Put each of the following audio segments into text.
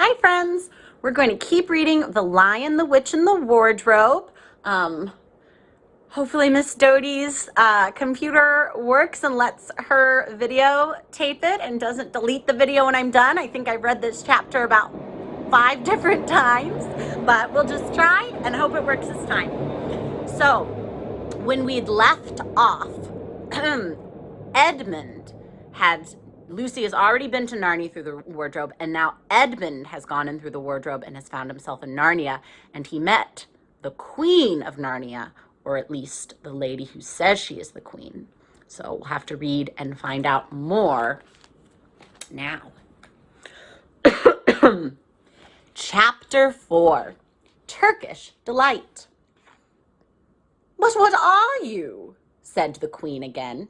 Hi friends! We're going to keep reading The Lion, the Witch, and the Wardrobe. Hopefully Miss Dodie's computer works and lets her video tape it and doesn't delete the video when I'm done. I think I've read this chapter about 5 different times, but we'll just try and hope it works this time. So, when we'd left off, Lucy has already been to Narnia through the wardrobe, and now Edmund has gone in through the wardrobe and has found himself in Narnia, and he met the Queen of Narnia, or at least the lady who says she is the queen. So we'll have to read and find out more now. Chapter 4, Turkish Delight. "But what are you?" said the queen again.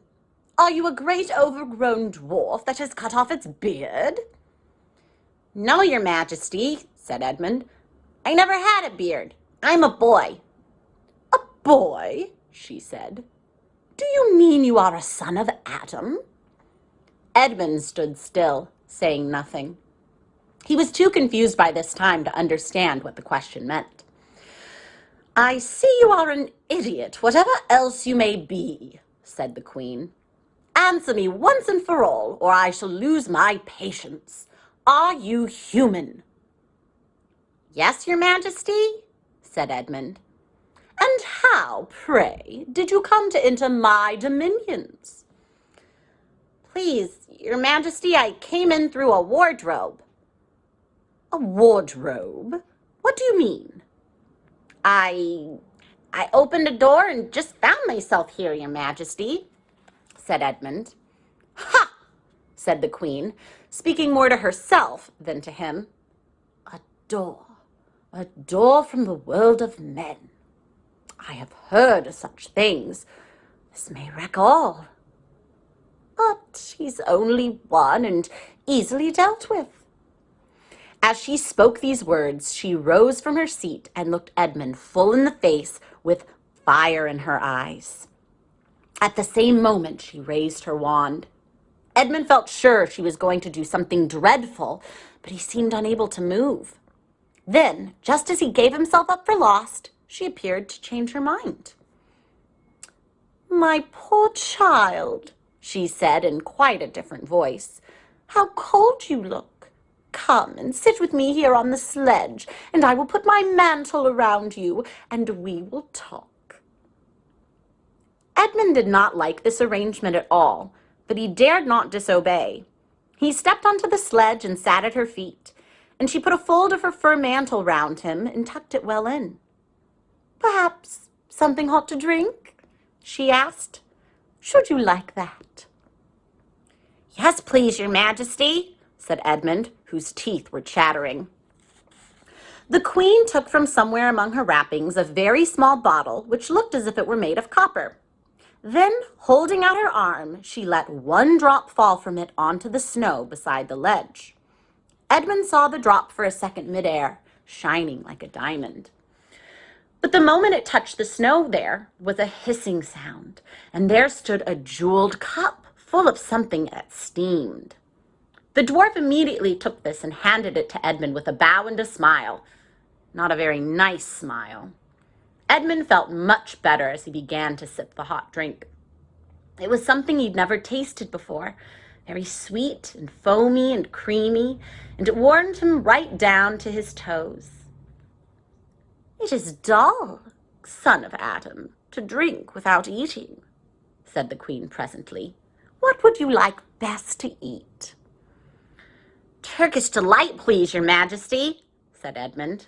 "Are you a great overgrown dwarf that has cut off its beard?" "No, your majesty," said Edmund. "I never had a beard. I'm a boy." "A boy?" she said. "Do you mean you are a son of Adam?" Edmund stood still, saying nothing. He was too confused by this time to understand what the question meant. "I see you are an idiot, whatever else you may be," said the queen. "Answer me once and for all, or I shall lose my patience. Are you human?" "Yes, your majesty," said Edmund. "And how, pray, did you come to enter my dominions?" "Please, your majesty, I came in through a wardrobe." "A wardrobe? What do you mean?" I opened a door and just found myself here, your majesty," said Edmund. "Ha!" said the queen, speaking more to herself than to him. A door from the world of men. I have heard of such things. This may wreck all. But he's only one and easily dealt with." As she spoke these words, she rose from her seat and looked Edmund full in the face with fire in her eyes. At the same moment, she raised her wand. Edmund felt sure she was going to do something dreadful, but he seemed unable to move. Then, just as he gave himself up for lost, she appeared to change her mind. "My poor child," she said in quite a different voice, "how cold you look. Come and sit with me here on the sledge, and I will put my mantle around you, and we will talk." Edmund did not like this arrangement at all, but he dared not disobey. He stepped onto the sledge and sat at her feet, and she put a fold of her fur mantle round him and tucked it well in. "Perhaps something hot to drink?" she asked. "Should you like that?" "Yes, please, your majesty," said Edmund, whose teeth were chattering. The queen took from somewhere among her wrappings a very small bottle which looked as if it were made of copper. Then, holding out her arm, she let one drop fall from it onto the snow beside the ledge. Edmund saw the drop for a second midair, shining like a diamond. But the moment it touched the snow there was a hissing sound, and there stood a jeweled cup full of something that steamed. The dwarf immediately took this and handed it to Edmund with a bow and a smile. Not a very nice smile. Edmund felt much better as he began to sip the hot drink. It was something he'd never tasted before, very sweet and foamy and creamy, and it warmed him right down to his toes. "It is dull, son of Adam, to drink without eating," said the queen presently. "What would you like best to eat?" "Turkish Delight, please, your majesty," said Edmund.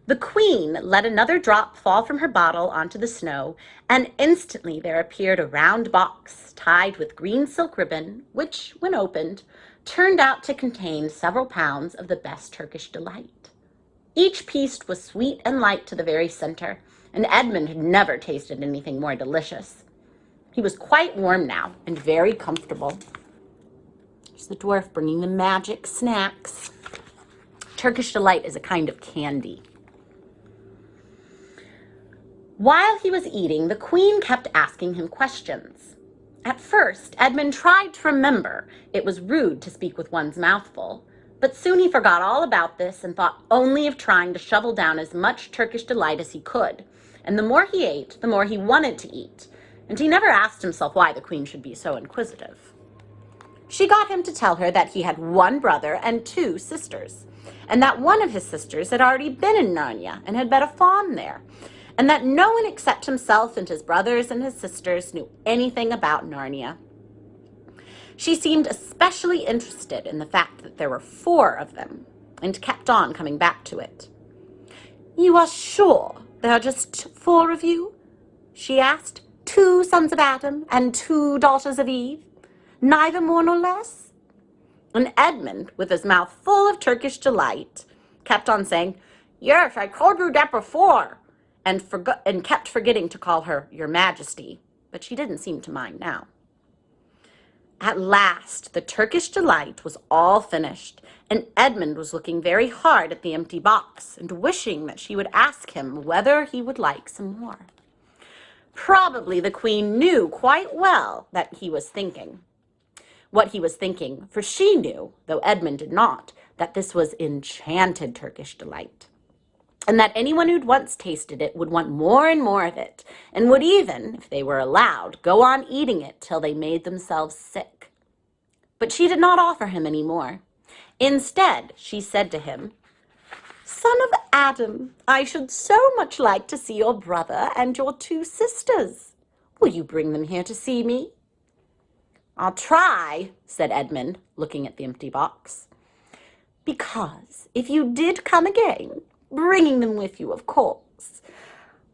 The queen let another drop fall from her bottle onto the snow, and instantly there appeared a round box tied with green silk ribbon, which, when opened, turned out to contain several pounds of the best Turkish Delight. Each piece was sweet and light to the very center, and Edmund had never tasted anything more delicious. He was quite warm now and very comfortable. There's the dwarf bringing the magic snacks. Turkish Delight is a kind of candy. While he was eating, the queen kept asking him questions. At first, Edmund tried to remember it was rude to speak with one's mouth full, But soon he forgot all about this and thought only of trying to shovel down as much Turkish delight as he could. And the more he ate, the more he wanted to eat. And he never asked himself why the queen should be so inquisitive. She got him to tell her that he had one brother and two sisters, and that one of his sisters had already been in Narnia and had met a fawn there, and that no one except himself and his brothers and his sisters knew anything about Narnia. She seemed especially interested in the fact that there were 4 of them, and kept on coming back to it. "You are sure there are just 4 of you?" she asked. "2 sons of Adam and 2 daughters of Eve? Neither more nor less?" And Edmund, with his mouth full of Turkish delight, kept on saying, "Yes, I told you that before," and kept forgetting to call her Your Majesty, but she didn't seem to mind now. At last, the Turkish delight was all finished, and Edmund was looking very hard at the empty box and wishing that she would ask him whether he would like some more. Probably the queen knew quite well that he was thinking what he was thinking, for she knew, though Edmund did not, that this was enchanted Turkish delight, and that anyone who'd once tasted it would want more and more of it, and would even, if they were allowed, go on eating it till they made themselves sick. But she did not offer him any more. Instead, she said to him, "Son of Adam, I should so much like to see your brother and your 2 sisters. Will you bring them here to see me?" "I'll try," said Edmund, looking at the empty box. "Because if you did come again, bringing them with you, of course,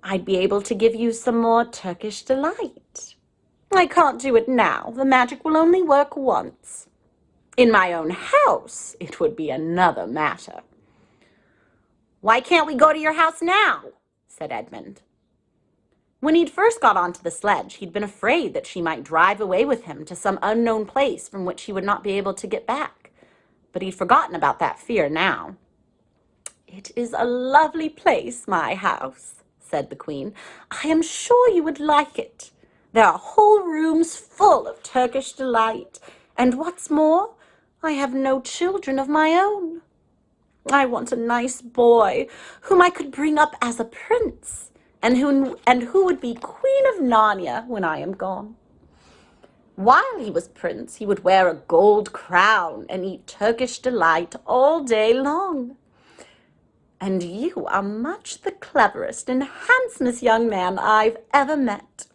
I'd be able to give you some more Turkish delight. I can't do it now. The magic will only work once. In my own house, it would be another matter." "Why can't we go to your house now?" said Edmund. When he'd first got onto the sledge, he'd been afraid that she might drive away with him to some unknown place from which he would not be able to get back. But he'd forgotten about that fear now. "It is a lovely place, my house," said the queen. "I am sure you would like it. There are whole rooms full of Turkish delight, and what's more, I have no children of my own. I want a nice boy whom I could bring up as a prince, and who would be Queen of Narnia when I am gone. While he was prince, he would wear a gold crown and eat Turkish delight all day long. And you are much the cleverest and handsomest young man I've ever met.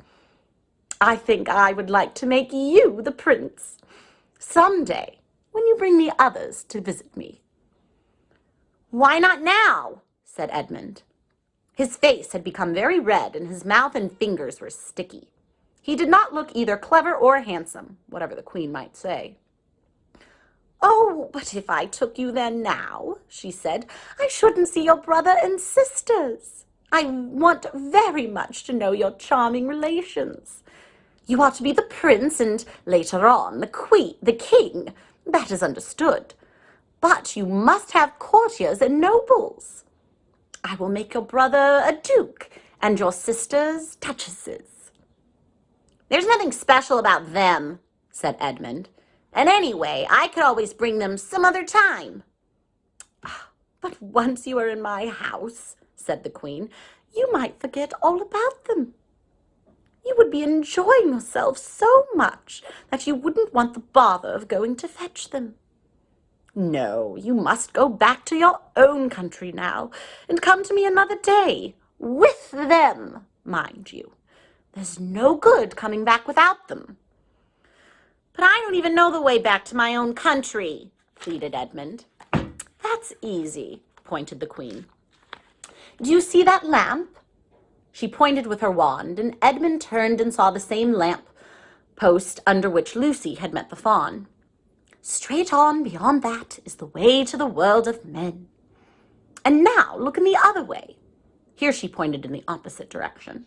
I think I would like to make you the prince some day when you bring the others to visit me." "Why not now?" said Edmund. His face had become very red, and his mouth and fingers were sticky. He did not look either clever or handsome, whatever the queen might say. "Oh, but if I took you there now," she said, "I shouldn't see your brother and sisters. I want very much to know your charming relations. You are to be the prince, and later on, the king. That is understood. But you must have courtiers and nobles. I will make your brother a duke, and your sisters duchesses." "There's nothing special about them," said Edmund. "And anyway, I could always bring them some other time." "But once you are in my house," said the queen, "you might forget all about them. You would be enjoying yourself so much that you wouldn't want the bother of going to fetch them. No, you must go back to your own country now, and come to me another day, with them, mind you. There's no good coming back without them." "But I don't even know the way back to my own country," pleaded Edmund. "That's easy," pointed the queen. "Do you see that lamp?" She pointed with her wand, and Edmund turned and saw the same lamp post under which Lucy had met the fawn. "Straight on beyond that is the way to the world of men. And now look in the other way." Here she pointed in the opposite direction.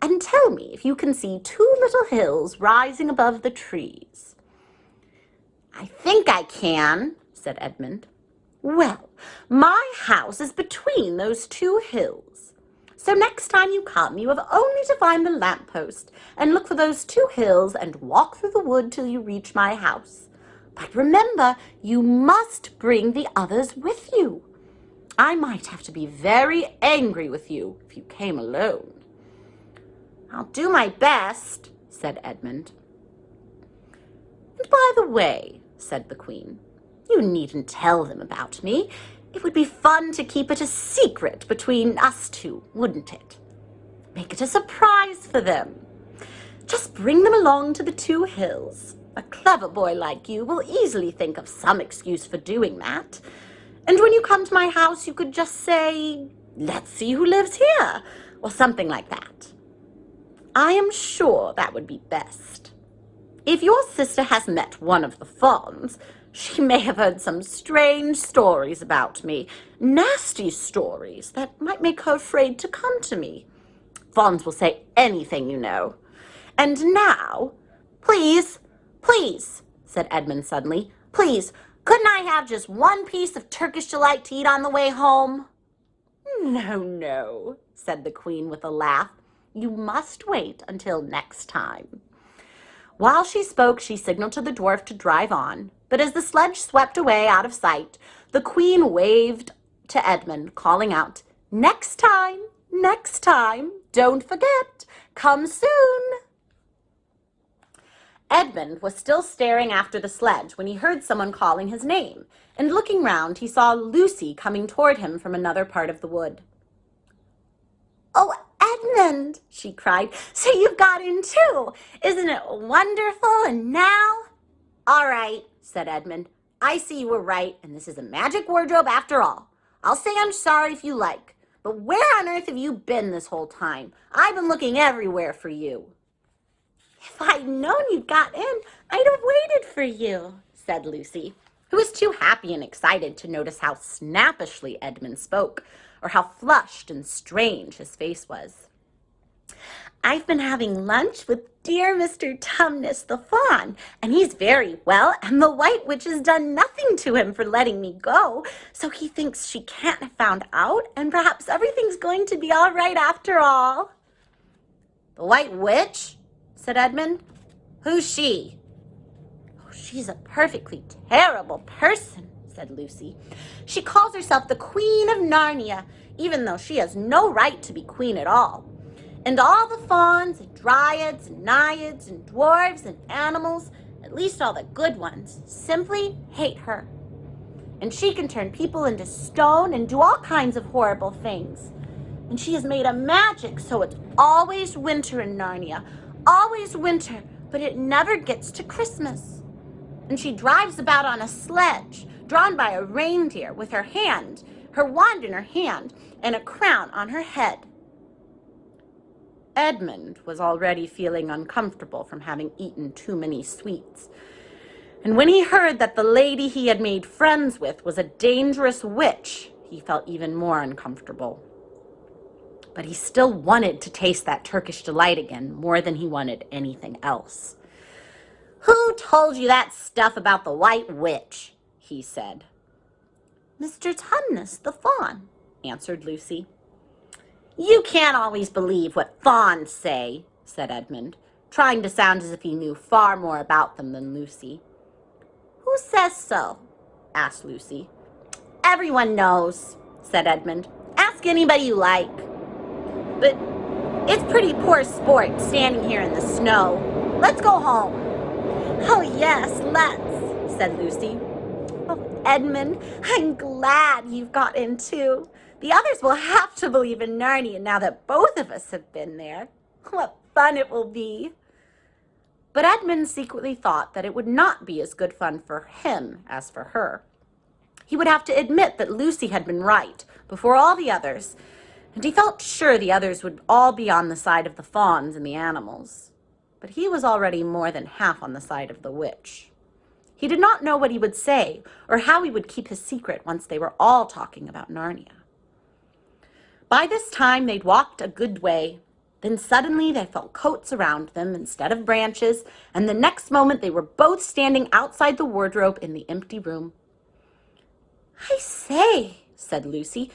"And tell me if you can see 2 little hills rising above the trees." "I think I can," said Edmund. "Well, my house is between those 2 hills. So next time you come, you have only to find the lamppost and look for those 2 hills and walk through the wood till you reach my house. But remember, you must bring the others with you. I might have to be very angry with you if you came alone." "I'll do my best," said Edmund. "And by the way," said the Queen, "you needn't tell them about me. It would be fun to keep it a secret between us two, wouldn't it? Make it a surprise for them. Just bring them along to the Two Hills. A clever boy like you will easily think of some excuse for doing that. And when you come to my house, you could just say, 'Let's see who lives here,' or something like that. I am sure that would be best. If your sister has met one of the fawns, she may have heard some strange stories about me, nasty stories that might make her afraid to come to me. Fawns will say anything, you know. And now, please, said Edmund suddenly, please, couldn't I have just one piece of Turkish delight to eat on the way home?" No, said the Queen with a laugh. "You must wait until next time." While she spoke, she signaled to the dwarf to drive on, but as the sledge swept away out of sight, the Queen waved to Edmund, calling out, next time, don't forget, come soon." Edmund was still staring after the sledge when he heard someone calling his name, and looking round, he saw Lucy coming toward him from another part of the wood. "Oh, Edmund," she cried, "so you've got in too. Isn't it wonderful? And now—" "All right," said Edmund. "I see you were right, and this is a magic wardrobe after all. I'll say I'm sorry if you like, but where on earth have you been this whole time? I've been looking everywhere for you." "If I'd known you'd got in, I'd have waited for you," said Lucy, who was too happy and excited to notice how snappishly Edmund spoke, or how flushed and strange his face was. "I've been having lunch with dear Mr. Tumnus the Fawn, and he's very well, and the White Witch has done nothing to him for letting me go, so he thinks she can't have found out, and perhaps everything's going to be all right after all." "The White Witch?" said Edmund. "Who's she?" "Oh, she's a perfectly terrible person," said Lucy. "She calls herself the Queen of Narnia, even though she has no right to be queen at all. And all the fawns and dryads and naiads and dwarves and animals, at least all the good ones, simply hate her. And she can turn people into stone and do all kinds of horrible things. And she has made a magic so it's always winter in Narnia, always winter, but it never gets to Christmas. And she drives about on a sledge, drawn by a reindeer, with her wand in her hand, and a crown on her head." Edmund was already feeling uncomfortable from having eaten too many sweets. And when he heard that the lady he had made friends with was a dangerous witch, he felt even more uncomfortable. But he still wanted to taste that Turkish delight again more than he wanted anything else. "Who told you that stuff about the White Witch?" he said. "Mr. Tumnus the Fawn," answered Lucy. "You can't always believe what fawns say," said Edmund, trying to sound as if he knew far more about them than Lucy. "Who says so?" asked Lucy. "Everyone knows," said Edmund. "Ask anybody you like. But it's pretty poor sport standing here in the snow. Let's go home." "Oh, yes, let's," said Lucy. "Oh, Edmund, I'm glad you've got in too. The others will have to believe in Narnia now that both of us have been there. What fun it will be." But Edmund secretly thought that it would not be as good fun for him as for her. He would have to admit that Lucy had been right before all the others, and he felt sure the others would all be on the side of the fawns and the animals. But he was already more than half on the side of the witch. He did not know what he would say or how he would keep his secret once they were all talking about Narnia. By this time, they'd walked a good way. Then suddenly they felt coats around them instead of branches, and the next moment they were both standing outside the wardrobe in the empty room. "I say," said Lucy,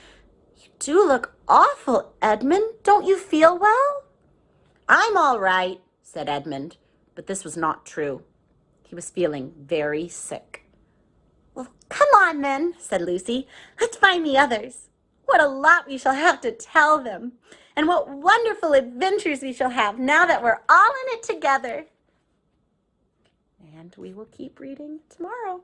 "you do look awful, Edmund. Don't you feel well?" "I'm all right," said Edmund, but this was not true. He was feeling very sick. "Well, come on then," said Lucy. "Let's find the others. What a lot we shall have to tell them, and what wonderful adventures we shall have now that we're all in it together." And we will keep reading tomorrow.